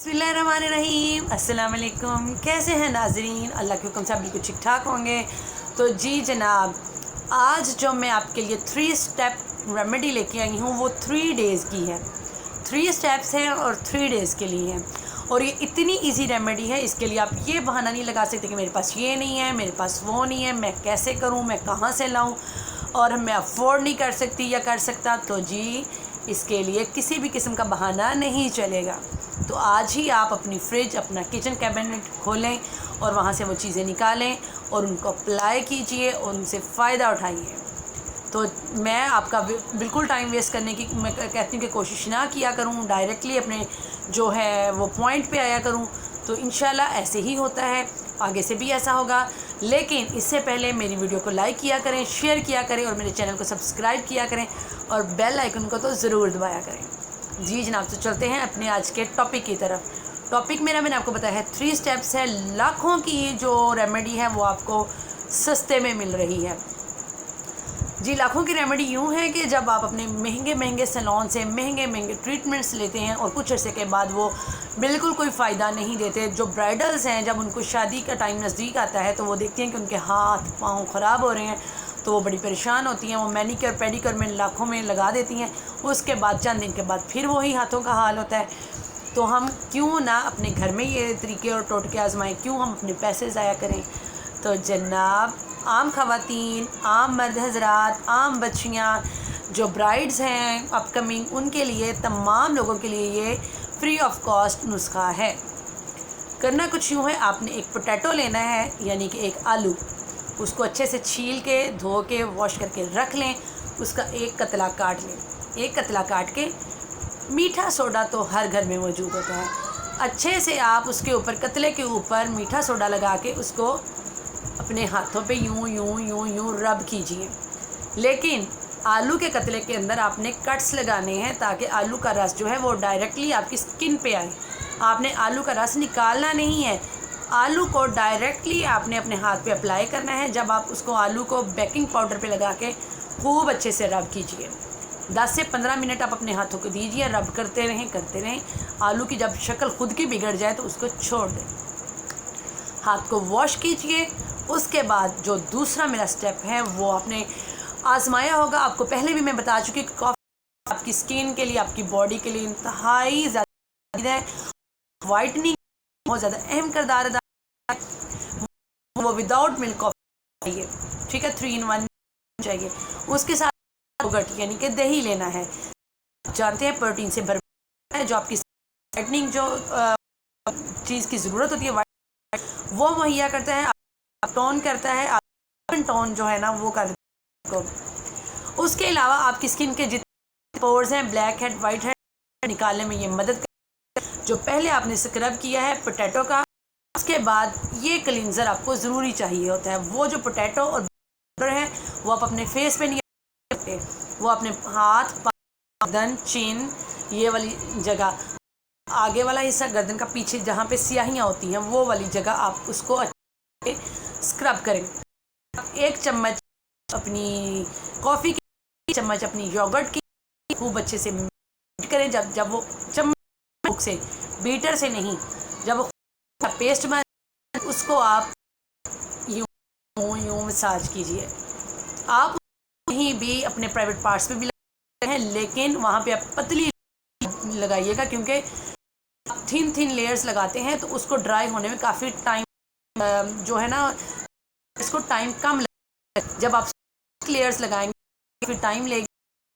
बिस्मिल्लाहिर्रहमानिर्रहीम। अस्सलाम वालेकुम। कैसे हैं नाजरीन? अल्लाह के हुक्म से आप बिल्कुल ठीक ठाक होंगे। तो जी जनाब, आज जो मैं आपके लिए 3 स्टेप रेमेडी लेके आई हूँ वो 3 डेज़ की है। 3 स्टेप्स हैं और 3 डेज़ के लिए हैं। और ये इतनी इजी रेमेडी है, इसके लिए आप ये बहाना नहीं लगा सकते कि मेरे पास ये नहीं है, मेरे पास वो नहीं है, मैं कैसे करूँ, मैं कहाँ से लाऊँ और मैं अफोर्ड नहीं कर सकती या कर सकता। तो जी इसके लिए किसी भी किस्म का बहाना नहीं चलेगा। तो आज ही आप अपनी फ्रिज, अपना किचन कैबिनेट खोलें और वहाँ से वो चीज़ें निकालें और उनको अप्लाई कीजिए और उनसे फ़ायदा उठाइए। तो मैं आपका बिल्कुल टाइम वेस्ट करने की मैं कहती हूँ कि कोशिश ना किया करूँ, डायरेक्टली अपने जो है वो पॉइंट पे आया करूँ। तो इंशाल्लाह ऐसे ही होता है, आगे से भी ऐसा होगा। लेकिन इससे पहले मेरी वीडियो को लाइक किया करें, शेयर किया करें और मेरे चैनल को सब्सक्राइब किया करें और बेल आइकन को तो ज़रूर दबाया करें। जी जनाब, तो चलते हैं अपने आज के टॉपिक की तरफ। टॉपिक मैंने आपको बताया है 3 स्टेप्स है। लाखों की जो रेमेडी है वो आपको सस्ते में मिल रही है। जी लाखों की रेमेडी यूँ है कि जब आप अपने महंगे महंगे सैलून से महंगे महंगे ट्रीटमेंट्स लेते हैं और कुछ अर्से के बाद वो बिल्कुल कोई फ़ायदा नहीं देते। जो ब्राइडल्स हैं, जब उनको शादी का टाइम नज़दीक आता है तो वो देखती हैं कि उनके हाथ पाँव ख़राब हो रहे हैं, तो वो बड़ी परेशान होती हैं। वो मैनीक्योर पेडिक्योर में लाखों में लगा देती हैं। उसके बाद चंद दिन के बाद फिर वही हाथों का हाल होता है। तो हम क्यों ना अपने घर में ये तरीके और टोटके आजमाएं, क्यों हम अपने पैसे ज़ाया करें। तो जनाब, आम ख़वातीन, आम मर्द हज़रात, आम बच्चियाँ जो ब्राइड्स हैं अपकमिंग, उनके लिए, तमाम लोगों के लिए ये फ्री ऑफ कॉस्ट नुस्खा है। करना कुछ यूँ है, आपने एक पोटैटो लेना है, यानी कि एक आलू। उसको अच्छे से छील के, धो के, वॉश करके रख लें। उसका एक कतला काट लें। एक कतला काट के, मीठा सोडा तो हर घर में मौजूद होता है, अच्छे से आप उसके ऊपर, कतले के ऊपर मीठा सोडा लगा के उसको अपने हाथों पे यूं यूं यूं यूं रब कीजिए। लेकिन आलू के कतले के अंदर आपने कट्स लगाने हैं ताकि आलू का रस जो है वो डायरेक्टली आपकी स्किन पे आए। आपने आलू का रस निकालना नहीं है, आलू को डायरेक्टली आपने अपने हाथ पे अप्लाई करना है। जब आप उसको, आलू को बेकिंग पाउडर पे लगा के खूब अच्छे से रब कीजिए। 10 से 15 मिनट आप अपने हाथों को दीजिए, रब करते रहें। आलू की जब शक्ल खुद की बिगड़ जाए तो उसको छोड़ दें। हाथ को वॉश कीजिए। उसके बाद जो दूसरा मेरा स्टेप है वो आपने आजमाया होगा, आपको पहले भी मैं बता चुकी कि कॉफ़ी आपकी स्किन के लिए, आपकी बॉडी के लिए इंतहाई ज़्यादा है। वाइटनिंग बहुत ज़्यादा अहम किरदार अदा है। वो विदाउट मिल्क कॉफ़ी चाहिए, ठीक है, 3 in 1 चाहिए। उसके साथ योगर्ट यानी कि दही लेना है। जानते हैं प्रोटीन से भरपूर है, जो आपकी वाइटनिंग जो चीज़ की ज़रूरत होती है वो मुहैया करता है, टोन करता है, टोन जो है ना वो कर को। उसके अलावा आपकी स्किन के जितने पोर्स हैं, ब्लैक हेड, वाइट हेड, निकालने में ये मदद करता है। जो पहले आपने स्क्रब किया है पोटैटो का, उसके बाद ये क्लींजर आपको ज़रूरी चाहिए होता है। वो जो पोटैटो और बटर है वो आप अपने फेस पे नहीं करते, वो अपने हाथ, गर्दन, चिन, ये वाली जगह, आगे वाला हिस्सा गर्दन का पीछे जहाँ पे स्याहियाँ होती हैं वो वाली जगह आप उसको अच्छे स्क्रब करें। 1 चम्मच अपनी कॉफ़ी की, चम्मच अपनी योगर्ट की खूब अच्छे से बीट करें। जब वो चम्मच से, बीटर से नहीं, जब वो पेस्ट बन, उसको आप यूं यूं मसाज कीजिए। आप कहीं भी अपने प्राइवेट पार्ट्स पे भी लगाते हैं, लेकिन वहाँ पे आप पतली लगाइएगा, क्योंकि थिन लेयर्स लगाते हैं तो उसको ड्राई होने में काफ़ी टाइम जो है ना, इसको टाइम कम लगेगा। जब आप लेयर्स लगाएंगे फिर टाइम लेगी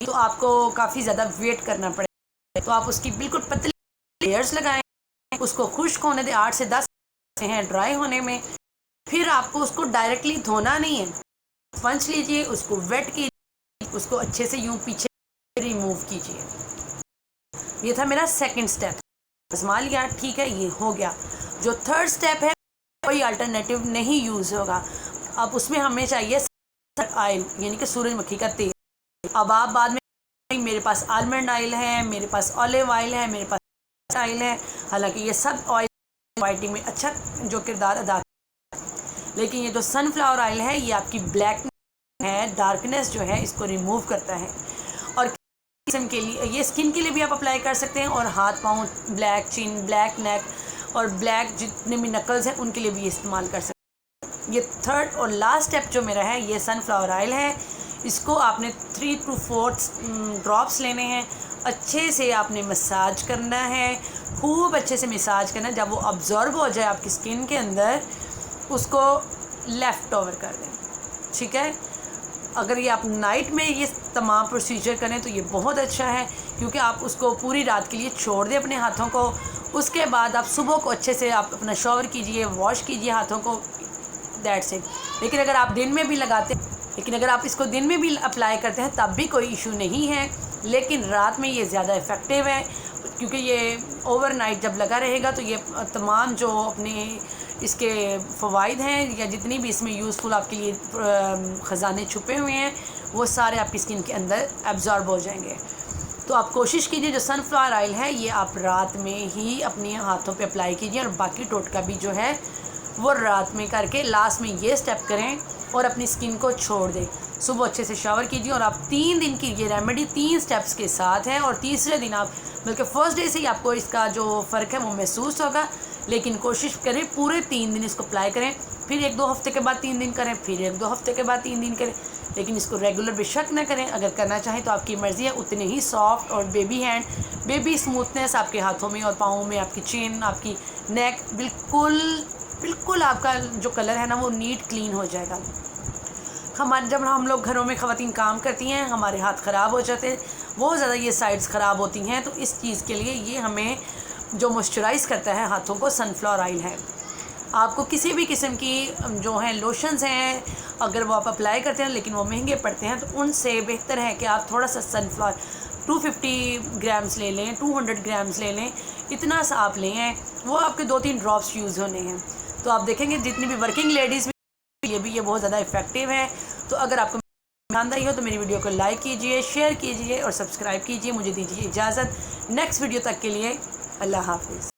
तो आपको काफ़ी ज़्यादा वेट करना पड़ेगा। तो आप उसकी बिल्कुल पतली लेयर्स लगाएं, उसको खुश्क होने दें, 8 से 10 हैं ड्राई होने में। फिर आपको उसको डायरेक्टली धोना नहीं है, स्पंज लीजिए, उसको वेट कीजिए, उसको अच्छे से यूँ पीछे रिमूव कीजिए। ये था मेरा सेकंड स्टेप। आजमा लिया, ठीक है, ये हो गया। जो थर्ड स्टेप है, कोई अल्टरनेटिव नहीं यूज़ होगा। अब उसमें हमें चाहिए ऑयल, यानी कि सूरजमुखी का तेल। अब आप बाद में, मेरे पास आलमंड ऑयल है, मेरे पास ऑलिव ऑयल है, मेरे पास ऑयल है। हालांकि ये सब ऑयल वाइटिंग में अच्छा जो किरदार अदा करता है, लेकिन ये जो सनफ्लावर ऑयल है ये आपकी ब्लैक है, डार्कनेस जो है इसको रिमूव करता है। और किस्म के लिए, ये स्किन के लिए भी आप अप्लाई कर सकते हैं, और हाथ पाँव, ब्लैक चिन, ब्लैक नेक और ब्लैक जितने भी नकल्स हैं उनके लिए भी इस्तेमाल कर सकते हैं। ये थर्ड और लास्ट स्टेप जो मेरा है, ये सनफ्लावर ऑयल है। इसको आपने 3 to 4 ड्रॉप्स लेने हैं, अच्छे से आपने मसाज करना है, खूब अच्छे से मसाज करना है। जब वो अब्जॉर्ब हो जाए आपकी स्किन के अंदर, उसको लेफ़्ट ओवर कर दें, ठीक है। अगर ये आप नाइट में ये तमाम प्रोसीजर करें तो ये बहुत अच्छा है, क्योंकि आप उसको पूरी रात के लिए छोड़ दें अपने हाथों को। उसके बाद आप सुबह को अच्छे से आप अपना शॉवर कीजिए, वॉश कीजिए हाथों को, दैट्स इट। लेकिन अगर आप दिन में भी लगाते हैं, लेकिन अगर आप इसको दिन में भी अप्लाई करते हैं तब भी कोई इशू नहीं है, लेकिन रात में ये ज़्यादा इफ़ेक्टिव है, क्योंकि ये ओवरनाइट जब लगा रहेगा तो ये तमाम जो अपने इसके फ़वाइद हैं या जितनी भी इसमें यूज़फुल आपके लिए ख़जाने छुपे हुए हैं, वो सारे आपकी स्किन के अंदर एब्जॉर्ब हो जाएंगे। तो आप कोशिश कीजिए, जो सनफ्लावर ऑयल है ये आप रात में ही अपने हाथों पे अप्लाई कीजिए, और बाकी टोटका भी जो है वो रात में करके लास्ट में ये स्टेप करें और अपनी स्किन को छोड़ दें। सुबह अच्छे से शावर कीजिए, और आप 3 दिन की ये रेमेडी 3 स्टेप्स के साथ है, और तीसरे दिन आप, बल्कि फर्स्ट डे से ही आपको इसका जो फ़र्क है वो महसूस होगा। लेकिन कोशिश करें पूरे 3 दिन इसको अप्लाई करें, फिर 1-2 हफ्ते के बाद 3 दिन करें, फिर 1-2 हफ्ते के बाद 3 दिन करें, लेकिन इसको रेगुलर बेशक ना करें। अगर करना चाहें तो आपकी मर्ज़ी है। उतने ही सॉफ्ट और बेबी हैंड, बेबी स्मूथनेस आपके हाथों में और पाँवों में, आपकी चिन, आपकी नेक, बिल्कुल आपका जो कलर है ना वो नीट क्लीन हो जाएगा। जब हम लोग घरों में ख़वातीन काम करती हैं, हमारे हाथ ख़राब हो जाते हैं, बहुत ज़्यादा ये साइड्स ख़राब होती हैं, तो इस चीज़ के लिए ये हमें जो मॉइस्चराइज़ करता है हाथों को, सनफ्लावर ऑयल है। आपको किसी भी किस्म की जो हैं लोशंस हैं, अगर वो आप अप्लाई करते हैं लेकिन वो महंगे पड़ते हैं, तो उनसे बेहतर है कि आप थोड़ा सा सनफ्लावर 250 ग्राम्स ले लें, 200 ग्राम्स ले लें, इतना सा आप लें, वो आपके 2-3 ड्रॉप्स यूज़ होने हैं। तो आप देखेंगे जितनी भी वर्किंग लेडीज़ ये बहुत ज़्यादा इफ़ेक्टिव है। तो अगर आपको पसंद आई हो तो मेरी वीडियो को लाइक कीजिए, शेयर कीजिए और सब्सक्राइब कीजिए। मुझे दीजिए इजाज़त। नेक्स्ट वीडियो तक के लिए अल्लाह हाफ़िज़।